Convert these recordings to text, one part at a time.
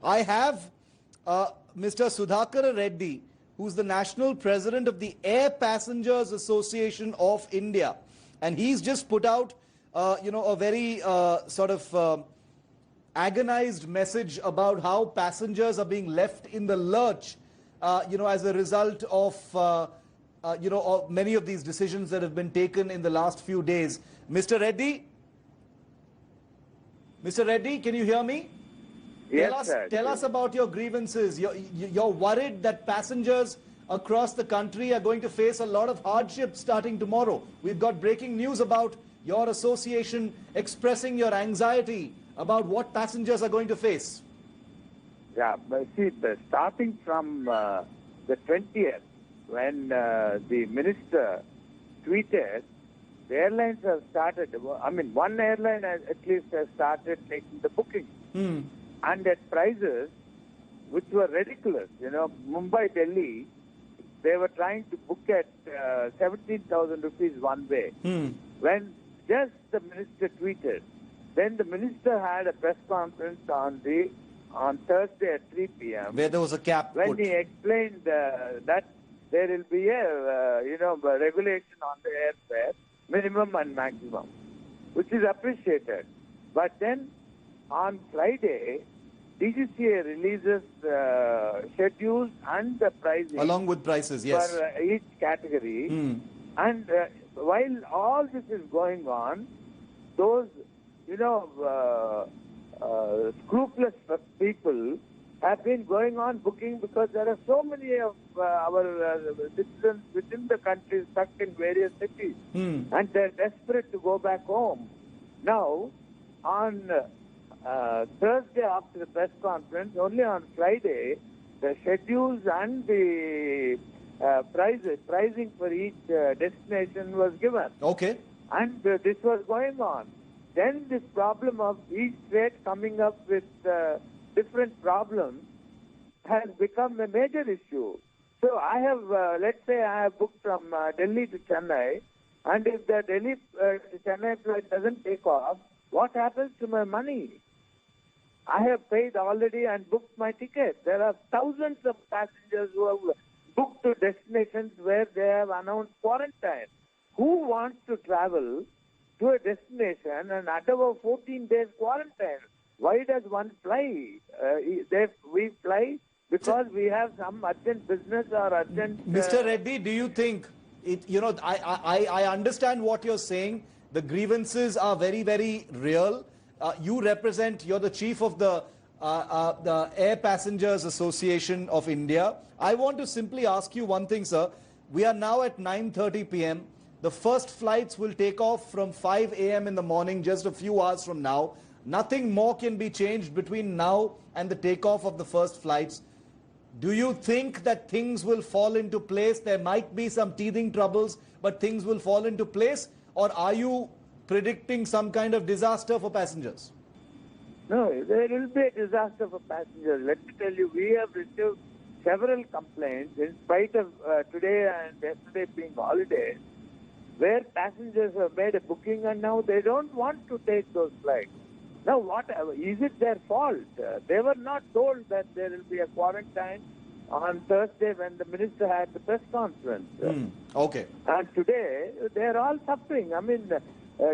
I have Mr. Sudhakar Reddy, who's the National President of the Air Passengers Association of India. And he's just put out, a very sort of agonized message about how passengers are being left in the lurch, as a result of, of many of these decisions that have been taken in the last few days. Mr. Reddy? Mr. Reddy, can you hear me? Yes, Tell us about your grievances. You're worried that passengers across the country are going to face a lot of hardship starting tomorrow. We've got breaking news about your association expressing your anxiety about what passengers are going to face. Yeah, but see, starting from the 20th, when the minister tweeted, the airlines have started, one airline at least has started taking the booking. And at prices which were ridiculous. Mumbai, Delhi, they were trying to book at 17,000 rupees one way. When just the minister tweeted, then the minister had a press conference on Thursday at 3 p.m. where there was a cap when put. he explained that there will be a regulation on the airfare, minimum and maximum, which is appreciated. But then on Friday, DGCA releases schedules and the pricing along with prices, yes, for each category. And while all this is going on, those scrupulous people have been going on booking because there are so many of our citizens within the country stuck in various cities, and they're desperate to go back home. Now, on Thursday after the press conference, only on Friday, the schedules and the pricing for each destination was given. Okay. And this was going on. Then this problem of each state coming up with different problems has become a major issue. So I have, let's say I have booked from Delhi to Chennai, and if the Delhi to Chennai flight doesn't take off, what happens to my money? I have paid already and booked my ticket. There are thousands of passengers who have booked to destinations where they have announced quarantine. Who wants to travel to a destination and undergo 14 days quarantine? Why does one fly? We fly because we have some urgent business or urgent... Mr. Reddy, do you think, I understand what you're saying. The grievances are very, very real. You're the chief of the Air Passengers Association of India. I want to simply ask you one thing, sir. We are now at 9:30 p.m. The first flights will take off from 5 a.m. in the morning, just a few hours from now. Nothing more can be changed between now and the takeoff of the first flights. Do you think that things will fall into place? There might be some teething troubles, but things will fall into place? Or are you predicting some kind of disaster for passengers? No, there will be a disaster for passengers. Let me tell you, we have received several complaints in spite of today and yesterday being holidays, where passengers have made a booking and now they don't want to take those flights. Now, what is it their fault? They were not told that there will be a quarantine on Thursday when the minister had the press conference. Okay. And today, they're all suffering.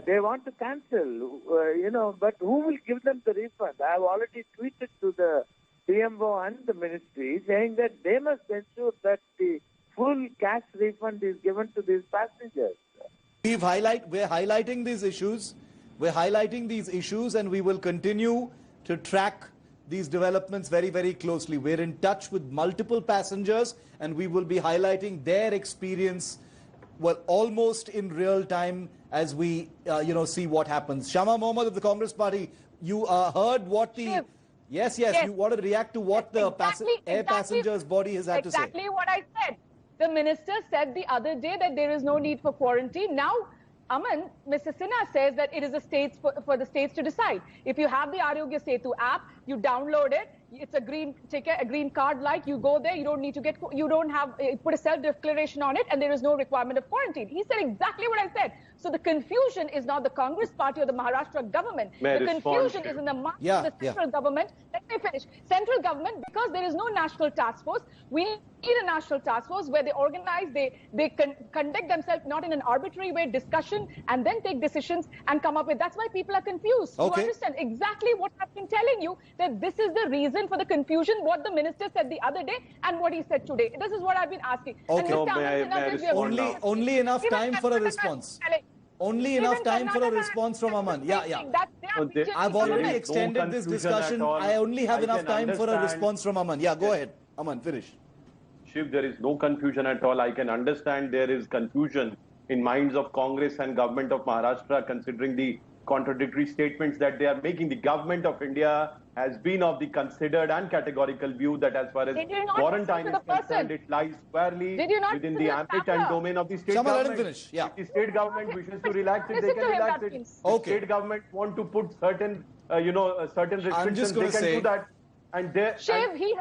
They want to cancel, but who will give them the refund? I have already tweeted to the PMO and the ministry saying that they must ensure that the full cash refund is given to these passengers. We're highlighting these issues. We're highlighting these issues, and we will continue to track these developments very, very closely. We're in touch with multiple passengers, and we will be highlighting their experience, well, almost in real time as we, see what happens. Shama Mohammed of the Congress Party, you heard what the... Shiv. Yes, you wanted to react to what the air passengers body has had to say. Exactly what I said. The minister said the other day that there is no need for quarantine. Now, Aman, Mr. Sinha says that it is the states for the states to decide. If you have the Arogya Setu app, you download it. It's a green ticket, a green card. Like you go there, you don't need to put a self-declaration on it, and there is no requirement of quarantine. He said exactly what I said. So the confusion is not the Congress party or the Maharashtra government. The confusion is in the minds of the central government. Let me finish. Central government, because there is no national task force, we need a national task force where they organize, they conduct themselves not in an arbitrary way, discussion, and then take decisions and come up with. That's why people are confused. You understand exactly what I've been telling you, that this is the reason for the confusion, what the minister said the other day and what he said today. This is what I've been asking. Okay. Only enough time for a response. Only enough time for a response from Aman. Yeah. I've already extended this discussion. I only have enough time for a response from Aman. Yeah, go ahead. Aman, finish. Shiv, there is no confusion at all. I can understand there is confusion in minds of Congress and government of Maharashtra considering the contradictory statements that they are making. The government of India has been of the considered and categorical view that as far as quarantine is concerned, it lies squarely within the ambit and domain of the state government. Finish. Yeah. If the state government wishes to relax it, they can relax it. If state government want to put certain, certain restrictions, they can do that. And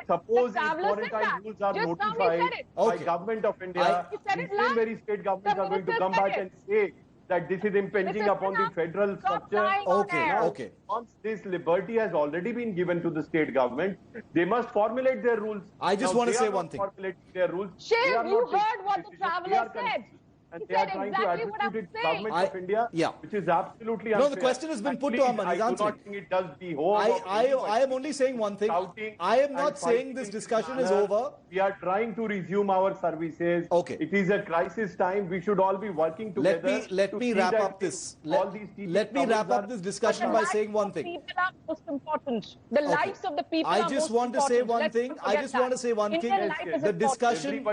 suppose if quarantine rules are notified by government of India, the same very state governments are going to come back and say that this is impinging upon the federal structure. Okay. Once this liberty has already been given to the state government, they must formulate their rules. I just want to say one thing. Formulating their rules. Shiv, you heard what the traveler said. And they are trying to attribute it government of India, which is absolutely unfair. No, the question has been put to Aman. He's answering. I do not think it does the whole I am only saying one thing. I am not saying this discussion is over. We are trying to resume our services. Okay. It is a crisis time. We should all be working together. Let me wrap up this. Let me wrap up this discussion by saying one thing. People are most important. The lives of the people I just want to say one thing. The discussion,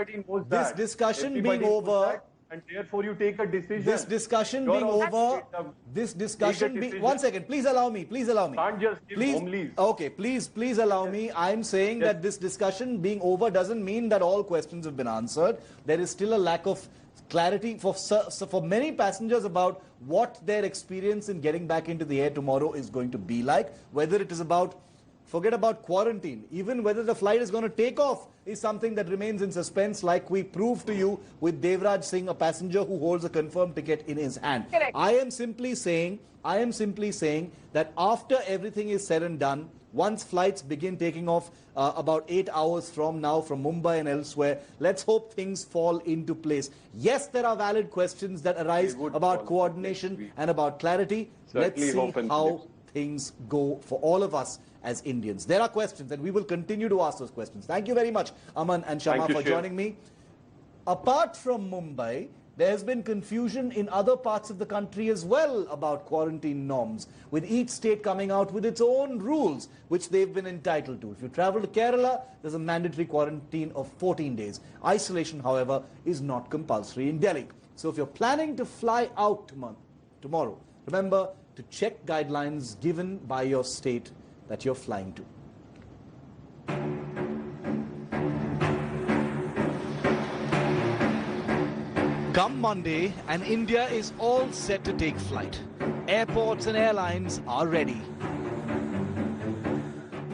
this discussion being over. And therefore you take a decision. This discussion being over, one second, please allow me. Can't just give home leave. Okay, please allow me. I'm saying that this discussion being over doesn't mean that all questions have been answered. There is still a lack of clarity for many passengers about what their experience in getting back into the air tomorrow is going to be like, whether it is about forget about quarantine. Even whether the flight is going to take off is something that remains in suspense, like we proved to you with Devraj Singh, a passenger who holds a confirmed ticket in his hand. Correct. I am simply saying that after everything is said and done, once flights begin taking off about 8 hours from now from Mumbai and elsewhere, let's hope things fall into place. Yes, there are valid questions that arise about coordination and about clarity. Let's see how things go for all of us as Indians. There are questions and we will continue to ask those questions. Thank you very much, Aman and Shama, for joining me. Apart from Mumbai, there has been confusion in other parts of the country as well about quarantine norms, with each state coming out with its own rules, which they've been entitled to. If you travel to Kerala, there's a mandatory quarantine of 14 days. Isolation, however, is not compulsory in Delhi. So if you're planning to fly out tomorrow, remember to check guidelines given by your state that you're flying to. Come Monday, and India is all set to take flight. Airports and airlines are ready.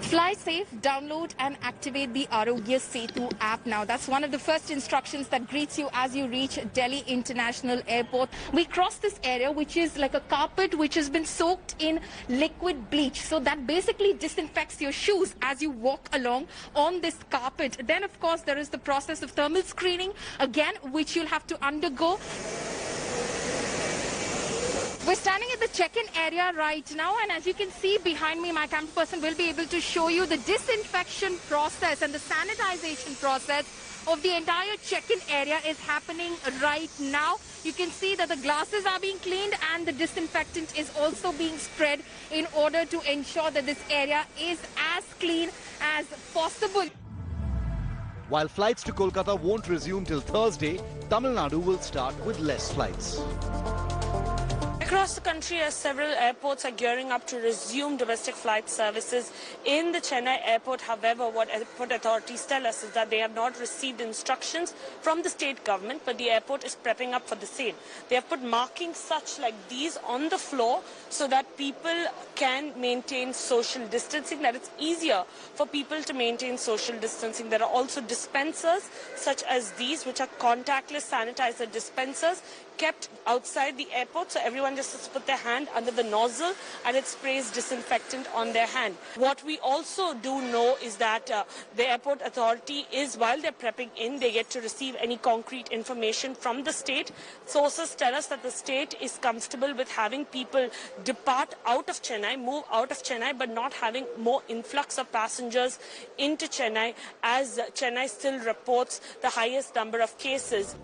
Fly safe, download and activate the Arogya Setu app now. That's one of the first instructions that greets you as you reach Delhi International Airport. We cross this area, which is like a carpet which has been soaked in liquid bleach. So that basically disinfects your shoes as you walk along on this carpet. Then, of course, there is the process of thermal screening, again, which you'll have to undergo. We're standing at the check-in area right now, and as you can see behind me, my camera person will be able to show you the disinfection process and the sanitization process of the entire check-in area is happening right now. You can see that the glasses are being cleaned and the disinfectant is also being spread in order to ensure that this area is as clean as possible. While flights to Kolkata won't resume till Thursday, Tamil Nadu will start with less flights. Across the country, as several airports are gearing up to resume domestic flight services in the Chennai airport. However, what airport authorities tell us is that they have not received instructions from the state government, but the airport is prepping up for the same. They have put markings such like these on the floor so that people can maintain social distancing, that it's easier for people to maintain social distancing. There are also dispensers such as these, which are contactless sanitizer dispensers, kept outside the airport, so everyone just has to put their hand under the nozzle and it sprays disinfectant on their hand. What we also do know is that the airport authority is, while they're prepping in, they get to receive any concrete information from the state. Sources tell us that the state is comfortable with having people depart out of Chennai, move out of Chennai, but not having more influx of passengers into Chennai, as Chennai still reports the highest number of cases.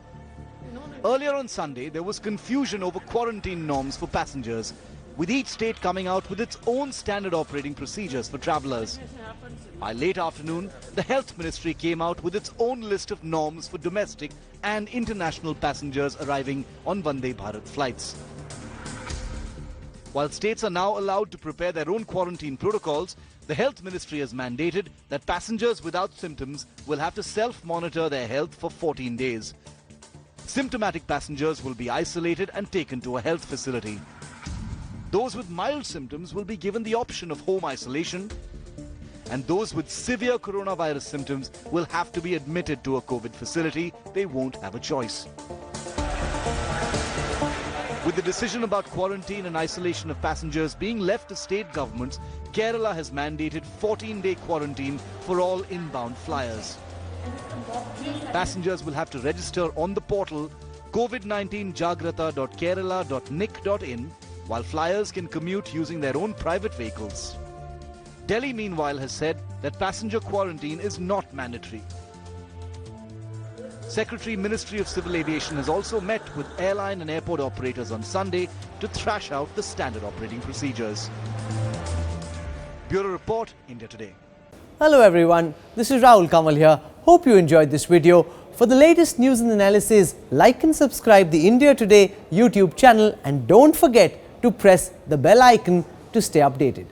Earlier on Sunday, there was confusion over quarantine norms for passengers, with each state coming out with its own standard operating procedures for travellers. By late afternoon, the Health Ministry came out with its own list of norms for domestic and international passengers arriving on Vande Bharat flights. While states are now allowed to prepare their own quarantine protocols, the Health Ministry has mandated that passengers without symptoms will have to self-monitor their health for 14 days. Symptomatic passengers will be isolated and taken to a health facility. Those with mild symptoms will be given the option of home isolation, and those with severe coronavirus symptoms will have to be admitted to a COVID facility. They won't have a choice. With the decision about quarantine and isolation of passengers being left to state governments, Kerala has mandated 14-day quarantine for all inbound flyers. Passengers will have to register on the portal covid19jagrata.kerala.nic.in, while flyers can commute using their own private vehicles. Delhi, meanwhile, has said that passenger quarantine is not mandatory. Secretary, Ministry of Civil Aviation has also met with airline and airport operators on Sunday to thrash out the standard operating procedures. Bureau Report, India Today. Hello everyone, this is Rahul Kamal here. Hope you enjoyed this video. For the latest news and analysis, like and subscribe the India Today YouTube channel, and don't forget to press the bell icon to stay updated.